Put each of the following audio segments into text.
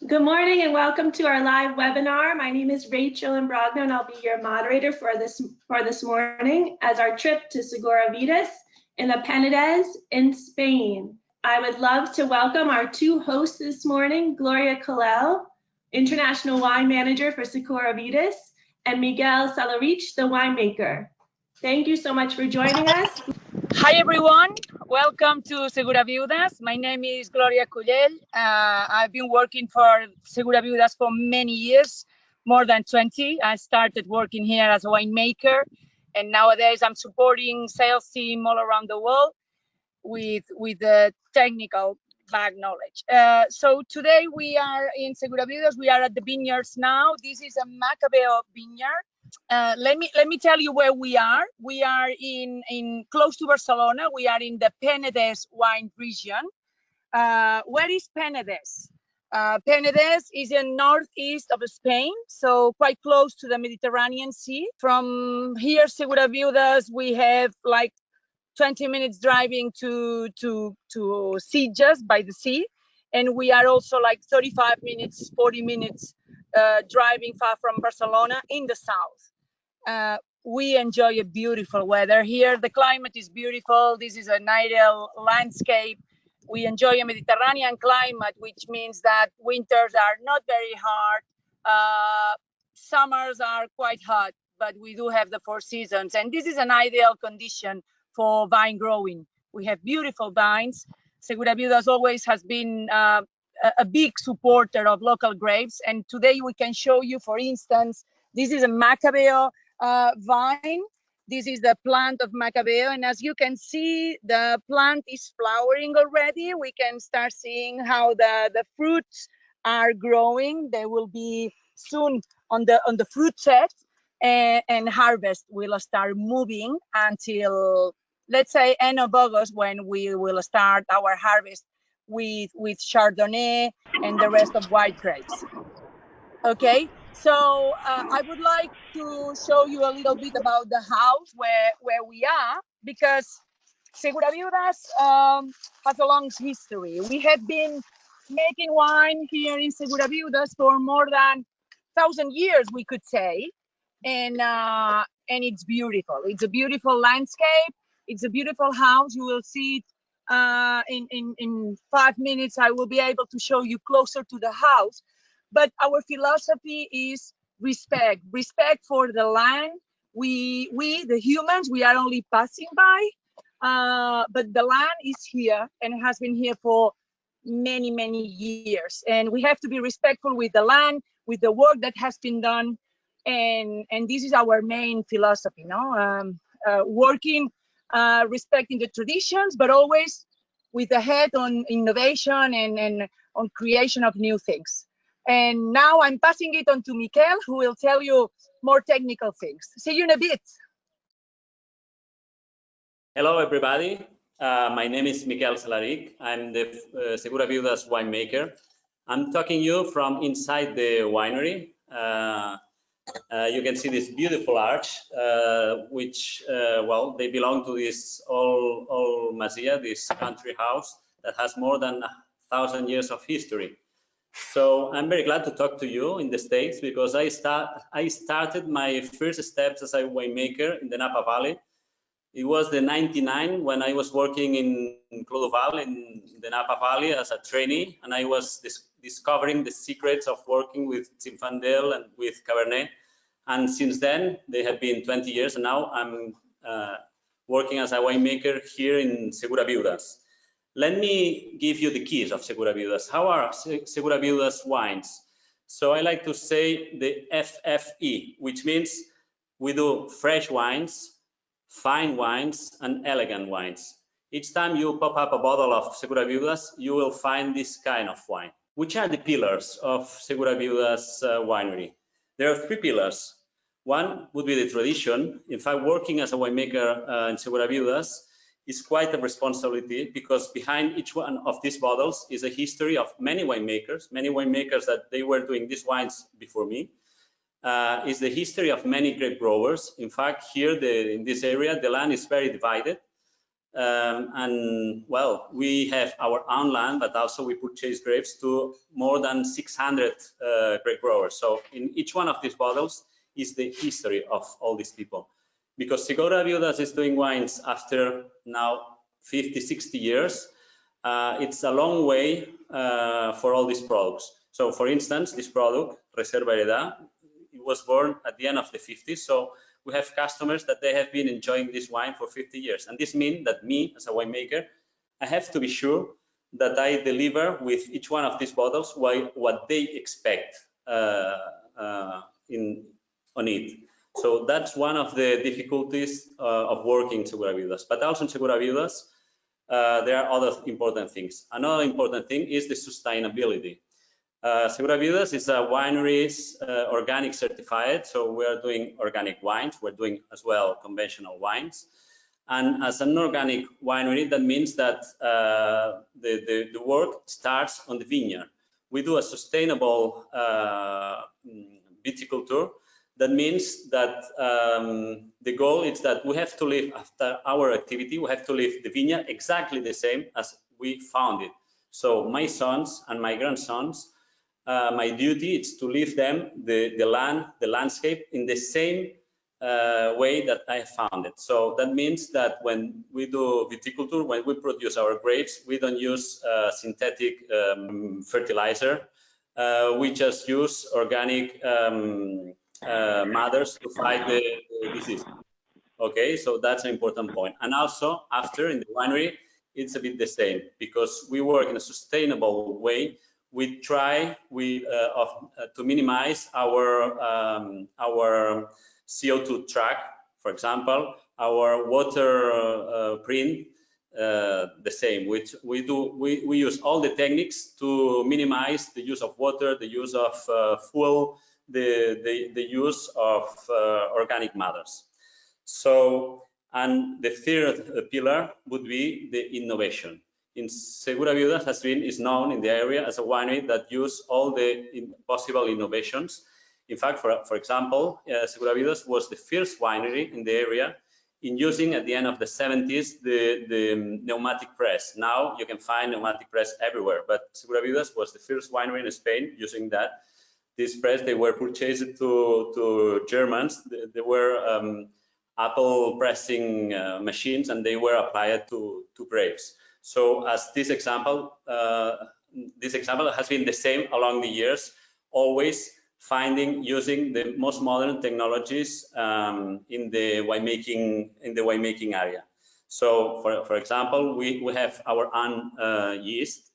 Good morning and welcome to our live webinar. My name is Rachel Imbrogno and I'll be your moderator for this morning as our trip to Segura Viudas in the Penedès in Spain. I would love to welcome our two hosts this morning, Gloria Collel, International Wine Manager for Segura Viudas, and Miquel Salarich, the winemaker. Thank you so much for joining us. Hi everyone, welcome to Segura Viudas. My name is Gloria Collel. I've been working for Segura Viudas for many years, more than 20. I started working here as a winemaker, and nowadays I'm supporting sales team all around the world with the technical back knowledge. So today we are in Segura Viudas. We are at the vineyards now. This is a Macabeo vineyard. Let me tell you where we are. We are in close to Barcelona. We are in the Penedès wine region. Where is Penedès? Penedès is in northeast of Spain, so quite close to the Mediterranean Sea. From here, Segura Viudas, we have like 20 minutes driving to Sitges by the sea, and we are also like 35 minutes, 40 minutes driving far from Barcelona in the south. We enjoy a beautiful weather here. The climate is beautiful. This is an ideal landscape. We enjoy a Mediterranean climate, which means that winters are not very hard. Summers are quite hot, but we do have the 4 seasons, and this is an ideal condition for vine growing. We have beautiful vines. Segura Viudas always has been a big supporter of local grapes, and today we can show you, for instance, this is a Macabeo vine. This is the plant of Macabeo, and as you can see, the plant is flowering already. We can start seeing how the fruits are growing. They will be soon on the fruit set, and harvest will start moving until, let's say, end of August, when we will start our harvest with Chardonnay and the rest of white grapes. Okay, so I would like to show you a little bit about the house where we are, because Segura Viudas has a long history. We have been making wine here in Segura Viudas for more than 1,000 years, we could say, and it's beautiful. It's a beautiful landscape. It's a beautiful house. You will see it in 5 minutes. I will be able to show you closer to the house. But our philosophy is respect for the land. We the humans, we are only passing by, but the land is here and has been here for many years, and we have to be respectful with the land, with the work that has been done, and this is our main philosophy, working, respecting the traditions, but always with the head on innovation and on creation of new things. And now I'm passing it on to Miquel, who will tell you more technical things. See you in a bit. Hello, everybody. My name is Miquel Salarich. I'm the Segura Viudas winemaker. I'm talking you from inside the winery. You can see this beautiful arch, which, well, they belong to this old Masia, this country house that has more than 1,000 years of history. So I'm very glad to talk to you in the States, because I started my first steps as a winemaker in the Napa Valley. It was the '99 when I was working in Clodoval in the Napa Valley as a trainee, and I was discovering the secrets of working with Zinfandel and with Cabernet. And since then, they have been 20 years, and now I'm working as a winemaker here in Segura Viudas. Let me give you the keys of Segura Viudas. How are Segura Viudas wines? So I like to say the FFE, which means we do fresh wines, fine wines, and elegant wines. Each time you pop up a bottle of Segura Viudas, you will find this kind of wine. Which are the pillars of Segura Viudas winery? There are 3 pillars. One would be the tradition. In fact, working as a winemaker in Segura Viudas is quite a responsibility, because behind each one of these bottles is a history of many winemakers that they were doing these wines before me. Is the history of many grape growers. In fact, here in this area, the land is very divided. And well, we have our own land, but also we purchase grapes to more than 600 grape growers. So in each one of these bottles is the history of all these people. Because Segura Viudas is doing wines after now 50, 60 years, it's a long way for all these products. So for instance, this product, Reserva Hereda, it was born at the end of the 50s. So we have customers that they have been enjoying this wine for 50 years. And this means that me, as a winemaker, I have to be sure that I deliver with each one of these bottles what they expect on it. So that's one of the difficulties of working in Segura Viudas. But also in Segura Viudas, there are other important things. Another important thing is the sustainability. Segura Viudas is a winery organic certified, so we are doing organic wines. We're doing as well conventional wines. And as an organic winery, that means that the work starts on the vineyard. We do a sustainable viticulture. That means that the goal is that we have to live after our activity, we have to leave the vineyard exactly the same as we found it. So my sons and my grandsons, my duty is to leave them the land, the landscape in the same way that I found it. So that means that when we do viticulture, when we produce our grapes, we don't use synthetic fertilizer. We just use organic matters to fight the disease. Okay, so that's an important point. And also after in the winery, it's a bit the same because we work in a sustainable way. We try to minimize our CO2 track, for example, our water print, the same. Which we use all the techniques to minimize the use of water, the use of fuel, the use of organic matters. So, and the third pillar would be the innovation. In Segura Viudas is known in the area as a winery that use all the possible innovations. In fact, for example, Segura Viudas was the first winery in the area in using at the end of the 70s the pneumatic press. Now you can find pneumatic press everywhere, but Segura Viudas was the first winery in Spain using that. This press, they were purchased to Germans. They were apple pressing machines, and they were applied to grapes. So as this example has been the same along the years, always using the most modern technologies in the winemaking area. So for example, we have our own yeast.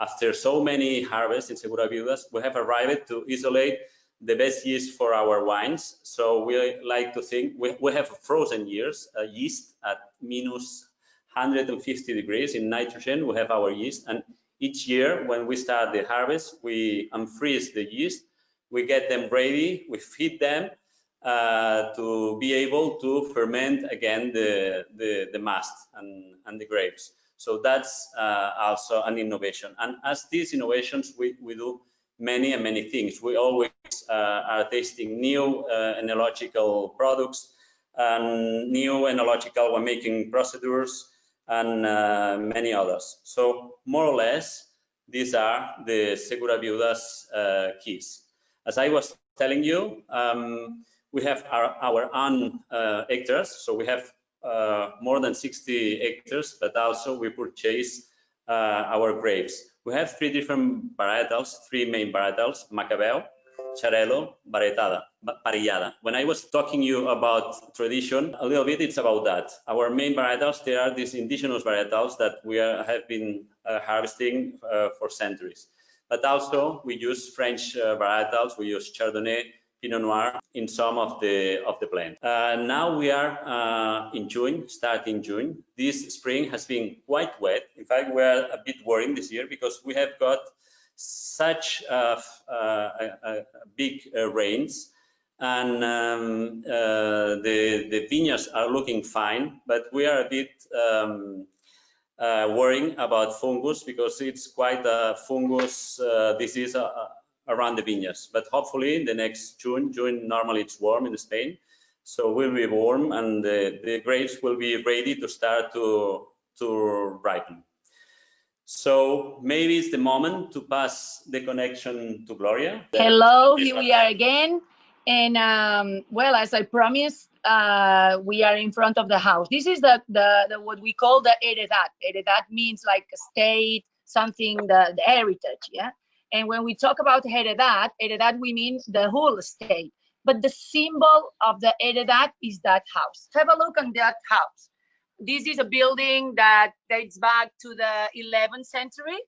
After so many harvests in Segura Viudas, we have arrived to isolate the best yeast for our wines. So we like to think we have frozen yeast at minus 150 degrees in nitrogen. We have our yeast, and each year when we start the harvest, we unfreeze the yeast, we get them ready, we feed them to be able to ferment again the mast and the grapes. So that's also an innovation. And as these innovations, we do many things. We always are tasting new enological products and new enological winemaking procedures and many others. So more or less, these are the Segura Viudas keys. As I was telling you, we have our own hectares. So we have more than 60 hectares, but also we purchase our grapes. We have three different varietals, three main varietals: Macabeo, Xarel·lo, Parellada. When I was talking you about tradition, a little bit, it's about that. Our main varietals, they are these indigenous varietals that we have been harvesting for centuries. But also we use French varietals, we use Chardonnay, Pinot Noir in some of the plants. Now we are in June, starting June. This spring has been quite wet. In fact, we are a bit worried this year because we have got such big rains, and the vineyards are looking fine, but we are a bit worrying about fungus because it's quite a fungus disease around the vineyards. But hopefully in the next June normally it's warm in Spain, So will be warm, and the grapes will be ready to start to ripen. So maybe it's the moment to pass the connection to Gloria. Hello, here we are again. And well, as I promised, we are in front of the house. This is the what we call the heredad. Heredad means like a state, something, the heritage, yeah? And when we talk about heredad, we mean the whole state. But the symbol of the heredad is that house. Have a look on that house. This is a building that dates back to the 11th century.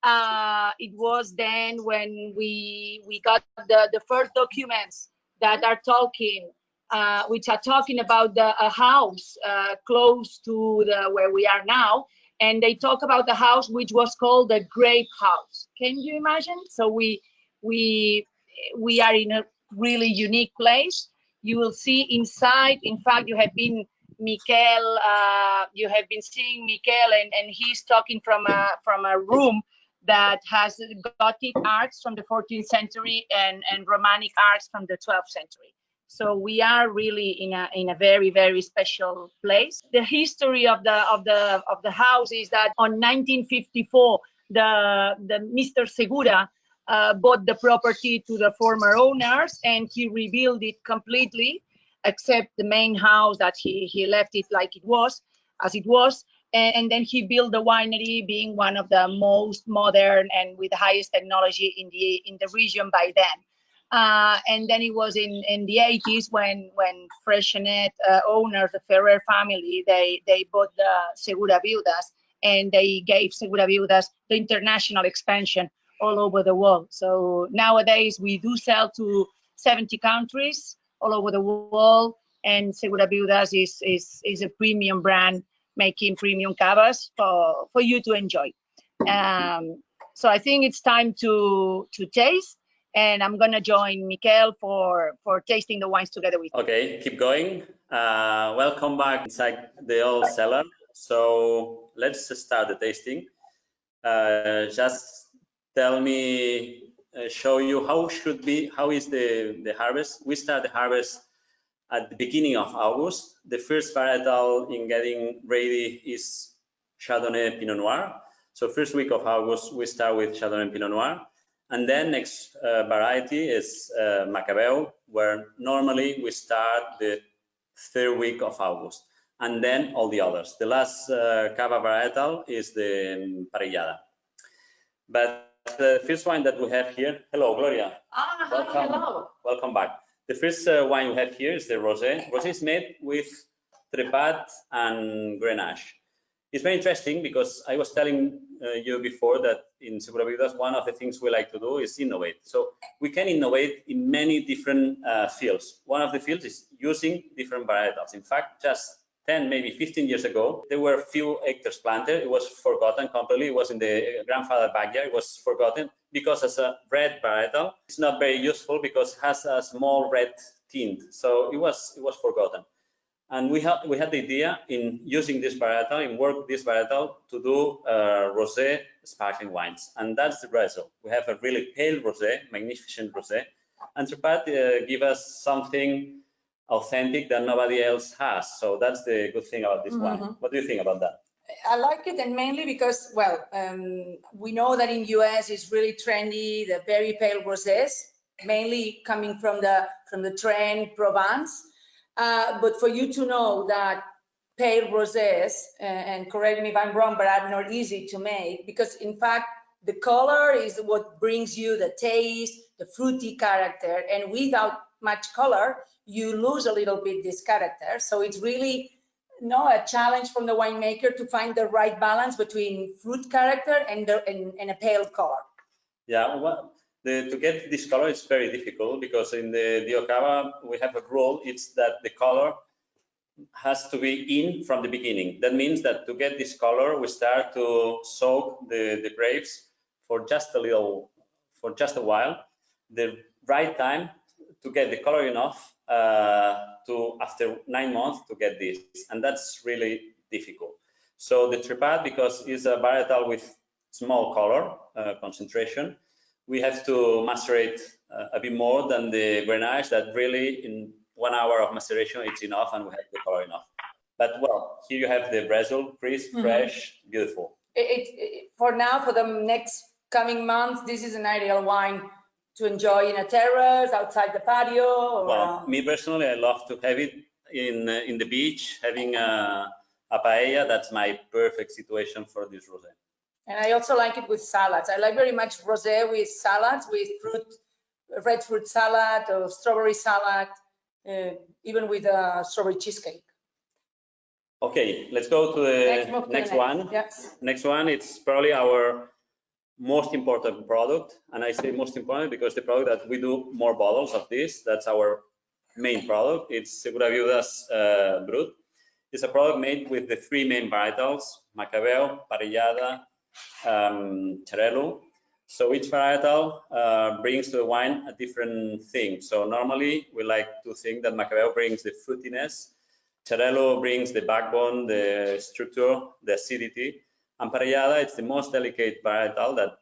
It was then when we got the first documents that are talking, which are talking about a house close to where we are now, and they talk about the house which was called the grape house. Can you imagine? So we are in a really unique place. You will see inside. In fact, you have been Miquel. You have been seeing Miquel, and he's talking from a room that has Gothic arcs from the 14th century and Romanic arcs from the 12th century. So we are really in a very, very special place. The history of the house is that on 1954, the Mr. Segura bought the property to the former owners, and he rebuilt it completely, except the main house that he left it like it was, as it was. And then he built the winery, being one of the most modern and with the highest technology in the region by then. And then it was in the 80s when Freixenet owners, the Ferrer family, they bought the Segura Viudas, and they gave Segura Viudas the international expansion all over the world. So nowadays we do sell to 70 countries all over the world, and Segura Viudas is a premium brand, making premium cavas for you to enjoy. So I think it's time to taste, and I'm gonna join Miquel for tasting the wines together with you. Okay, keep going. Welcome back inside the old cellar. So let's start the tasting. Just tell me, show you how is the harvest. We start the harvest at the beginning of August. The first varietal in getting ready is Chardonnay Pinot Noir. So first week of August, we start with Chardonnay Pinot Noir. And then next variety is Macabeo, where normally we start the third week of August. And then all the others. The last Cava varietal is the Parellada. But the first wine that we have here, hello, Gloria. Welcome. Hello. Welcome back. The first wine we have here is the Rosé. Rosé is made with Trepat and Grenache. It's very interesting because I was telling you before that in Segura Viudas, one of the things we like to do is innovate. So we can innovate in many different fields. One of the fields is using different varietals. In fact, just 10, maybe 15 years ago, there were few hectares planted. It was forgotten completely. It was in the grandfather backyard. It was forgotten because as a red varietal, it's not very useful because it has a small red tint. So it was forgotten. And we had the idea in using this varietal, in work this varietal to do rosé sparkling wines. And that's the result. We have a really pale rosé, magnificent rosé. And Trepat give us something authentic that nobody else has. So that's the good thing about this wine. What do you think about that? I like it, and mainly because, well, we know that in US it's really trendy, the very pale rosés, mainly coming from the trend Provence. But for you to know that pale rosés, and correct me if I'm wrong, but are not easy to make, because in fact the color is what brings you the taste, the fruity character, and without much color you lose a little bit this character. So it's really a challenge from the winemaker to find the right balance between fruit character and a pale color. Yeah, well, to get this color is very difficult because in the Diocava we have a rule. It's that the color has to be in from the beginning. That means that to get this color, we start to soak the grapes for just a while. The right time to get the color enough to after 9 months to get this, and that's really difficult. So the Trepat, because it's a varietal with small color concentration, we have to macerate a bit more than the Grenache that really in 1 hour of maceration, it's enough, and we have the color enough. But well, here you have the result, crisp, fresh, beautiful. For now, for the next coming months, this is an ideal wine to enjoy in a terrace, outside the patio. Or, well, me personally, I love to have it in the beach, having a paella. That's my perfect situation for this rosé. And I also like it with salads. I like very much rosé with salads, with fruit, red fruit salad or strawberry salad, even with a strawberry cheesecake. Okay, let's go to the next one. Yes. Next one, it's probably our most important product. And I say most important because the product that we do more bottles of this, that's our main product. It's Segura Viudas Brut. It's a product made with the 3 main varietals, Macabeo, Parellada, Xarel·lo. So each varietal brings to the wine a different thing. So normally we like to think that Macabeo brings the fruitiness, Xarel·lo brings the backbone, the structure, the acidity, and Parellada it's the most delicate varietal that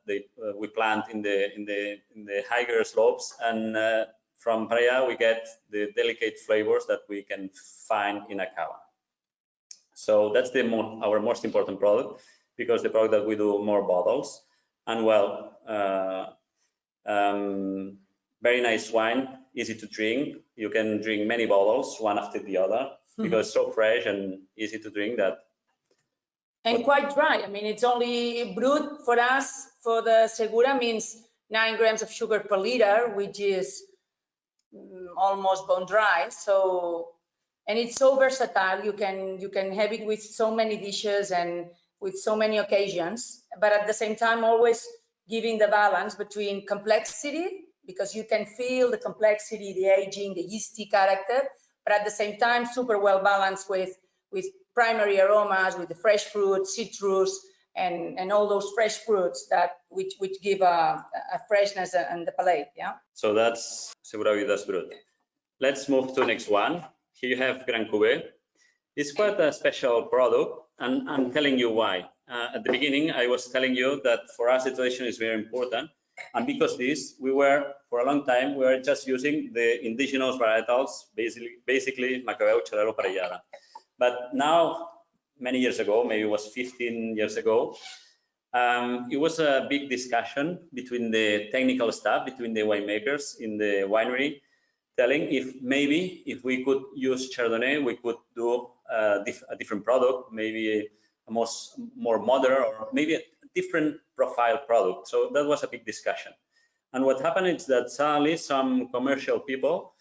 we plant in the higher slopes, and from Parellada we get the delicate flavors that we can find in a cava. So that's our most important product, because the product that we do more bottles. And well, very nice wine, easy to drink. You can drink many bottles, one after the other, because it's so fresh and easy to drink that. And quite dry. I mean, it's only brut for us. For the Segura means 9 grams of sugar per liter, which is almost bone dry. So, and it's so versatile. You can have it with so many dishes and with so many occasions, but at the same time always giving the balance between complexity, because you can feel the complexity, the aging, the yeasty character, but at the same time super well balanced with primary aromas, with the fresh fruit, citrus, and all those fresh fruits that which give a freshness and the palate. Yeah. So that's Segura Viudas Brut. Let's move to the next one. Here you have Gran Cuvée. It's quite a special product, and I'm telling you why. At the beginning, I was telling you that for us, the tradition is very important. And because for a long time, we were just using the indigenous varietals, basically Macabeo, Xarel·lo, Parellada. But now, many years ago, maybe it was 15 years ago, it was a big discussion between the technical staff, between the winemakers in the winery, telling if we could use Chardonnay, we could do a different product, maybe a more modern, or maybe a different profile product. So that was a big discussion. And what happened is that suddenly some commercial people,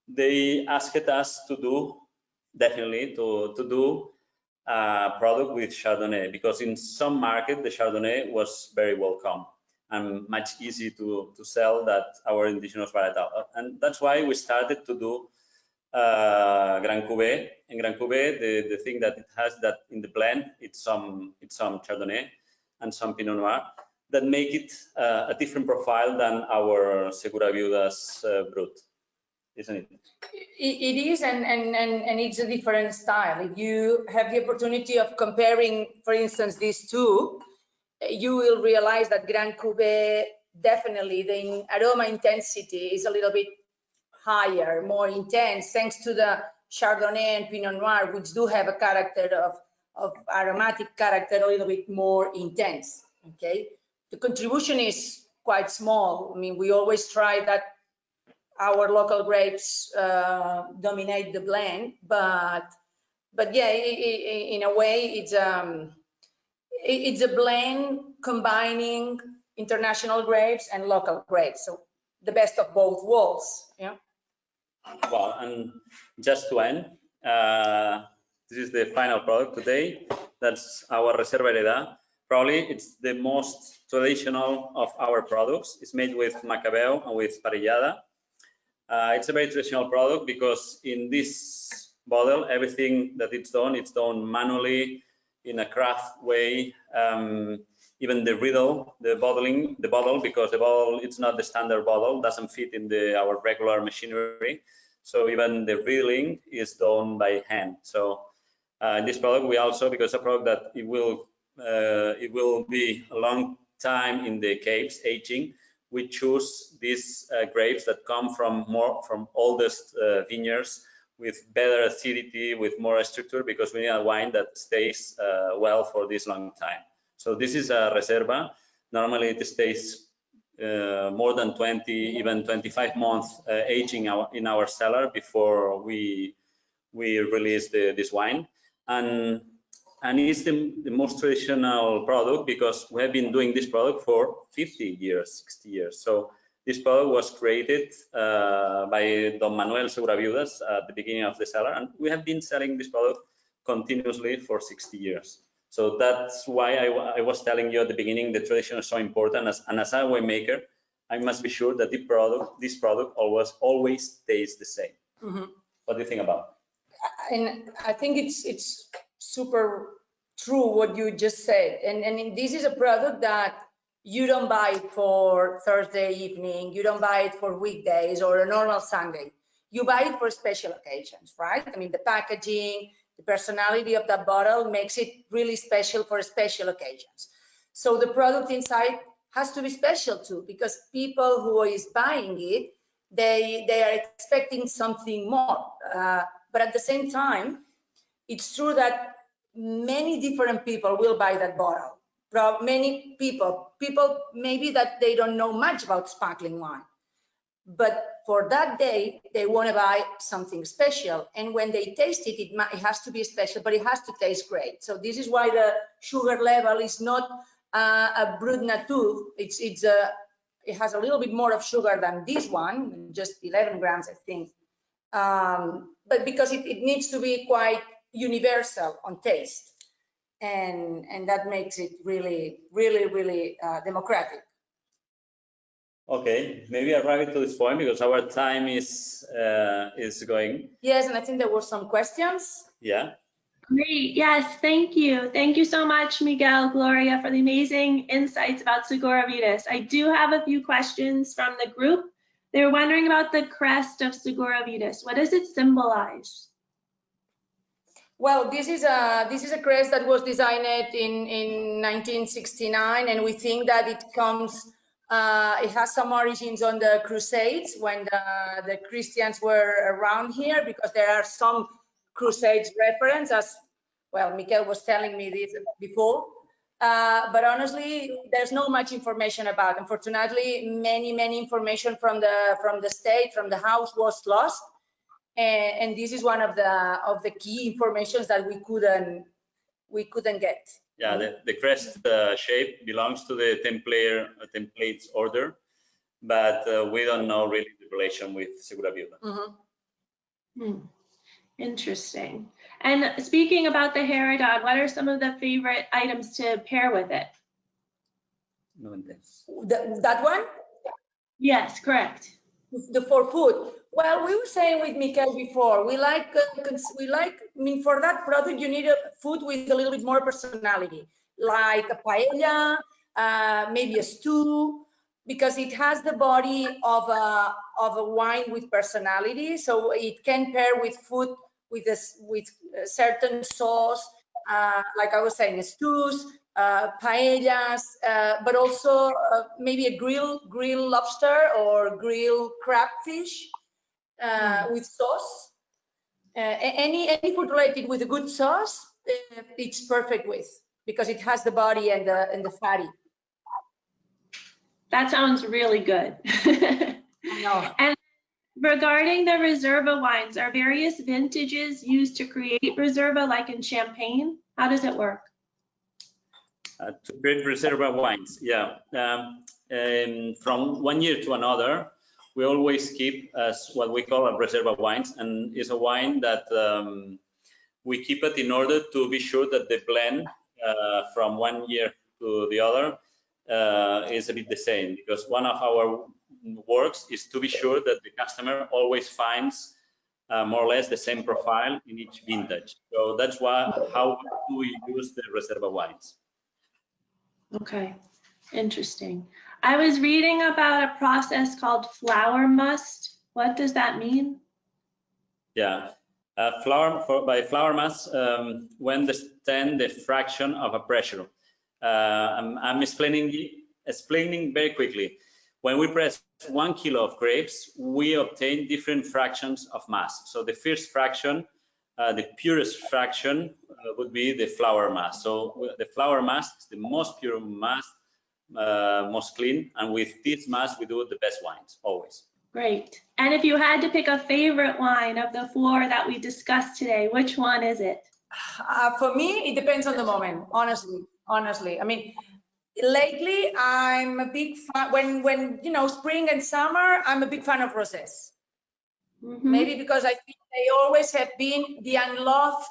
they asked us to do a product with Chardonnay, because in some market the Chardonnay was very welcome and much easy to sell that our indigenous varietal. And that's why we started to do Gran Cuvée. In Gran Cuvée, the thing that it has that in the blend, it's some Chardonnay and some Pinot Noir that make it a different profile than our Segura Viudas Brut, isn't it? It is, and it's a different style. If you have the opportunity of comparing, for instance, these two, you will realize that Gran Cuvée, definitely the aroma intensity is a little bit higher, more intense, thanks to the Chardonnay and Pinot Noir, which do have a character of aromatic character, a little bit more intense. Okay, the contribution is quite small. I mean, we always try that our local grapes dominate the blend, but yeah, in a way, it's a blend combining international grapes and local grapes. So the best of both worlds. Yeah. Well, and just to end, this is the final product today. That's our Reserva Hereda. Probably it's the most traditional of our products. It's made with Macabeo and with Parellada. It's a very traditional product because in this bottle, everything that it's done manually in a craft way. Even the bottle, because the bottle, it's not the standard bottle, doesn't fit in our regular machinery. So even the riddling is done by hand. So in this product, we also, because a product that it will be a long time in the caves aging, we choose these grapes that come from oldest vineyards with better acidity, with more structure, because we need a wine that stays well for this long time. So this is a Reserva. Normally it stays more than 20, even 25 months aging in our cellar before we release this wine. And it's the most traditional product because we have been doing this product for 50 years, 60 years. So this product was created by Don Manuel Segura Viudas at the beginning of the cellar, and we have been selling this product continuously for 60 years. So that's why I was telling you at the beginning the tradition is so important. And as a winemaker, I must be sure that this product always stays the same. Mm-hmm. What do you think about? And I think it's super true what you just said. And this is a product that you don't buy it for Thursday evening, you don't buy it for weekdays or a normal Sunday. You buy it for special occasions, right? I mean, the packaging, the personality of that bottle makes it really special for special occasions. So the product inside has to be special too, because people who is buying it, they are expecting something more. But at the same time, it's true that many different people will buy that bottle. Many people maybe that they don't know much about sparkling wine, but for that day they want to buy something special, and when they taste it, it has to be special, but it has to taste great. So this is why the sugar level is not a brut nature. It has a little bit more of sugar than this one, just 11 grams, I think. But because it needs to be quite universal on taste. And that makes it really, really, really democratic. Okay, maybe arrive to this point because our time is going. Yes, and I think there were some questions. Yeah. Great. Yes, thank you. Thank you so much, Miquel, Gloria, for the amazing insights about Segura Viudas. I do have a few questions from the group. They were wondering about the crest of Segura Viudas. What does it symbolize? Well, this is a crest that was designed in 1969, and we think that it has some origins on the Crusades when the Christians were around here, because there are some Crusades reference, as well, Miquel was telling me this before. But honestly, there's not much information about. Unfortunately, many information from the state, from the house was lost. And this is one of the key informations that we couldn't get. Yeah, the crest shape belongs to the templates order, but we don't know really the relation with Segura Viuda. Mm-hmm. Interesting. And speaking about the Herodon, what are some of the favorite items to pair with it? That one? Yes, correct. For food. Well, we were saying with Miquel before, we like, I mean, for that product, you need a food with a little bit more personality, like a paella, maybe a stew, because it has the body of a wine with personality. So it can pair with food with a certain sauce, like I was saying, stews, paellas, but also maybe a grilled lobster or grilled crabfish with sauce. Any food related with a good sauce, it's perfect with, because it has the body and the fatty. That sounds really good. No. And regarding the Reserva wines, are various vintages used to create Reserva, like in Champagne? How does it work? To create Reserva wines, yeah. From one year to another, we always keep as what we call a Reserva wines, and it's a wine that we keep it in order to be sure that the blend from one year to the other is a bit the same, because one of our works is to be sure that the customer always finds more or less the same profile in each vintage. So that's how we use the Reserva wines. Okay, interesting. I was reading about a process called flour must. What does that mean? Yeah, by flour must, when they stand the fraction of a pressure. I'm explaining very quickly. When we press 1 kilo of grapes, we obtain different fractions of mass. So the first fraction, the purest fraction, would be the flour mass. So the flour mass is the most pure mass, most clean, and with this mass we do the best wines always. Great. And if you had to pick a favorite wine of the 4 that we discussed today, which one is it? For me, it depends on the moment, honestly. I mean, lately I'm a big fan, when you know, spring and summer, I'm a big fan of rosés. Maybe because I think they always have been the unloved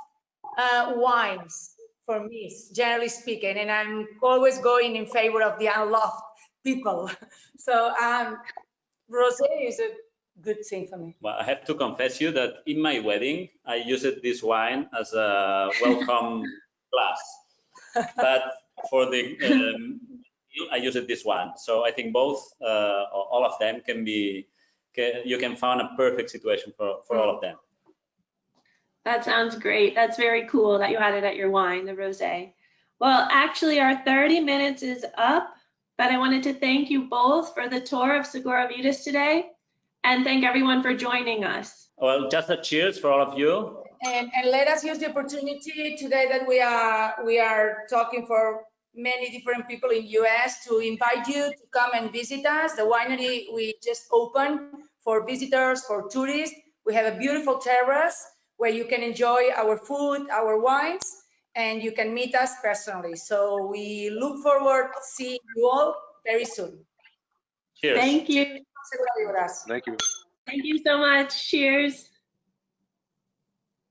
wines for me, generally speaking, and I'm always going in favor of the unloved people. So rosé is a good thing for me. Well, I have to confess you that in my wedding, I used this wine as a welcome glass, but for the I used this one. So I think both, all of them can be, you can find a perfect situation for all of them. That sounds great. That's very cool that you had it at your wine, the rosé. Well, actually, our 30 minutes is up, but I wanted to thank you both for the tour of Segura Viudas today, and thank everyone for joining us. Well, just a cheers for all of you. And let us use the opportunity today that we are talking for many different people in US to invite you to come and visit us. The winery we just opened for visitors, for tourists. We have a beautiful terrace where you can enjoy our food, our wines, and you can meet us personally. So we look forward to seeing you all very soon. Cheers. Thank you. Segura Viudas. Thank you. Thank you so much. Cheers.